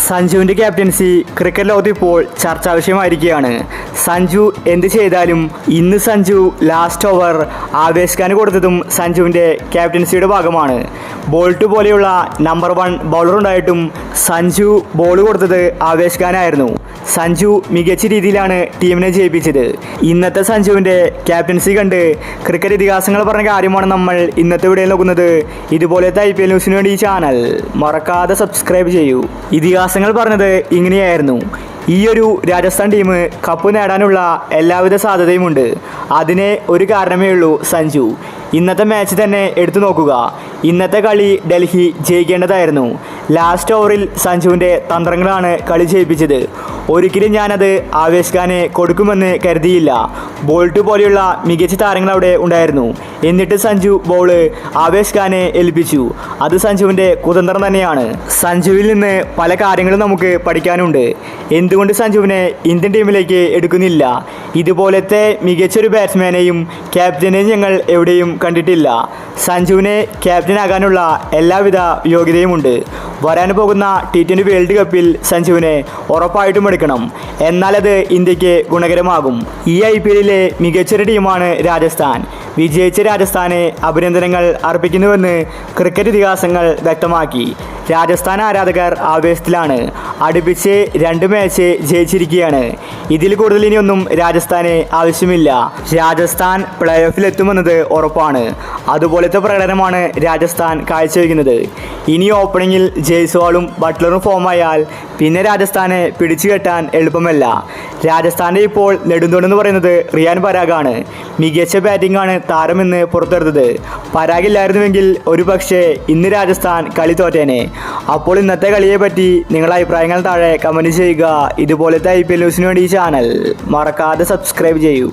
സഞ്ജുവിൻ്റെ captaincy cricket ലോകത്ത് ഇപ്പോൾ ചർച്ചാ വിഷയമായിരിക്കുകയാണ്. സഞ്ജു എന്ത് ചെയ്താലും ഇന്ന് സഞ്ജു ലാസ്റ്റ് ഓവർ ആവേശ് ഖാന് കൊടുത്തതും സഞ്ജുവിൻ്റെ ക്യാപ്റ്റൻസിയുടെ ഭാഗമാണ്. ബോൾട്ട് പോലെയുള്ള നമ്പർ 1 ബൗളർ ഉണ്ടായിട്ടും സഞ്ജു ബോൾ കൊടുത്തത് ആവേശ് ഖാനായിരുന്നു. സഞ്ജു മികച്ച രീതിയിലാണ് ടീമിനെ ജയിപ്പിച്ചത്. ഇന്നത്തെ സഞ്ജുവിൻ്റെ ക്യാപ്റ്റൻസി കണ്ട് ക്രിക്കറ്റ് ഇതിഹാസങ്ങൾ പറഞ്ഞ കാര്യമാണ് നമ്മൾ ഇന്നത്തെ വീഡിയോയിൽ നോക്കുന്നത്. ഇതുപോലത്തെ IPL ന്യൂസിന് വേണ്ടി ഈ ചാനൽ മറക്കാതെ സബ്സ്ക്രൈബ് ചെയ്യൂ. ഇതിഹാസങ്ങൾ പറഞ്ഞത് ഇങ്ങനെയായിരുന്നു: ഈയൊരു രാജസ്ഥാൻ ടീം കപ്പ് നേടാനുള്ള എല്ലാവിധ സാധ്യതയുമുണ്ട്. അതിന് ഒരു കാരണമേ ഉള്ളൂ, സഞ്ജു. ഇന്നത്തെ മാച്ച് തന്നെ എടുത്തു നോക്കുക. ഇന്നത്തെ കളി ഡൽഹി ജയിക്കേണ്ടതായിരുന്നു. ലാസ്റ്റ് ഓവറിൽ സഞ്ജുവിൻ്റെ തന്ത്രങ്ങളാണ് കളി ജയിപ്പിച്ചത്. ഒരിക്കലും ഞാനത് ആവേശ് ഖാനെ കൊടുക്കുമെന്ന് കരുതിയില്ല. ബോൾട്ട് പോലെയുള്ള മികച്ച താരങ്ങൾ അവിടെ ഉണ്ടായിരുന്നു. എന്നിട്ട് സഞ്ജു ബോള് ആവേശ് ഖാനെ ഏൽപ്പിച്ചു. അത് സഞ്ജുവിൻ്റെ കുതന്ത്രം തന്നെയാണ്. സഞ്ജുവിൽ നിന്ന് പല കാര്യങ്ങളും നമുക്ക് പഠിക്കാനുണ്ട്. എന്തുകൊണ്ട് സഞ്ജുവിനെ ഇന്ത്യൻ ടീമിലേക്ക് എടുക്കുന്നില്ല? ഇതുപോലത്തെ മികച്ചൊരു ബാറ്റ്സ്മാനെയും ക്യാപ്റ്റനെയും ഞങ്ങൾ എവിടെയും കണ്ടിട്ടില്ല. സഞ്ജുവിനെ ക്യാപ്റ്റനാകാനുള്ള എല്ലാവിധ യോഗ്യതയുമുണ്ട്. വരാൻ പോകുന്ന T20 വേൾഡ് കപ്പിൽ സഞ്ജുവിനെ ഉറപ്പായിട്ടും എടുക്കണം. എന്നാലത് ഇന്ത്യക്ക് ഗുണകരമാകും. ഈ IPL മികച്ചൊരു ടീമാണ് രാജസ്ഥാൻ. വിജയിച്ച രാജസ്ഥാനെ അഭിനന്ദനങ്ങൾ അർപ്പിക്കുന്നുവെന്ന് ക്രിക്കറ്റ് ഇതിഹാസങ്ങൾ വ്യക്തമാക്കി. രാജസ്ഥാൻ ആരാധകർ ആവേശത്തിലാണ്. അടുപ്പിച്ച് 2 മാച്ച് ജയിച്ചിരിക്കുകയാണ്. ഇതിൽ കൂടുതൽ ഇനിയൊന്നും രാജസ്ഥാന് ആവശ്യമില്ല. രാജസ്ഥാൻ പ്ലേ ഓഫിലെത്തുമെന്നത് ഉറപ്പാണ്. അതുപോലത്തെ പ്രകടനമാണ് രാജസ്ഥാൻ കാഴ്ചവെക്കുന്നത്. ഇനി ഓപ്പണിങ്ങിൽ ജയ്സ്വാളും ബട്ട്ലറും ഫോമായാൽ പിന്നെ രാജസ്ഥാനെ പിടിച്ചു കെട്ടാൻ എളുപ്പമല്ല. രാജസ്ഥാൻ്റെ ഇപ്പോൾ നെടുന്തൂണെന്ന് പറയുന്നത് റിയാൻ പരാഗാണ്. മികച്ച ബാറ്റിംഗാണ് താരമെന്ന് പുറത്തെടുത്തത്. പരാഗില്ലായിരുന്നുവെങ്കിൽ ഒരു പക്ഷേ ഇന്ന് രാജസ്ഥാൻ കളി തോറ്റേനെ. അപ്പോൾ ഇന്നത്തെ കളിയെ പറ്റി നിങ്ങളുടെ അഭിപ്രായങ്ങൾ താഴെ കമൻറ്റ് ചെയ്യുക. ഇതുപോലത്തെ IPL ന്യൂസിന് വേണ്ടി ഈ ചാനൽ മറക്കാതെ സബ്സ്ക്രൈബ് ചെയ്യൂ.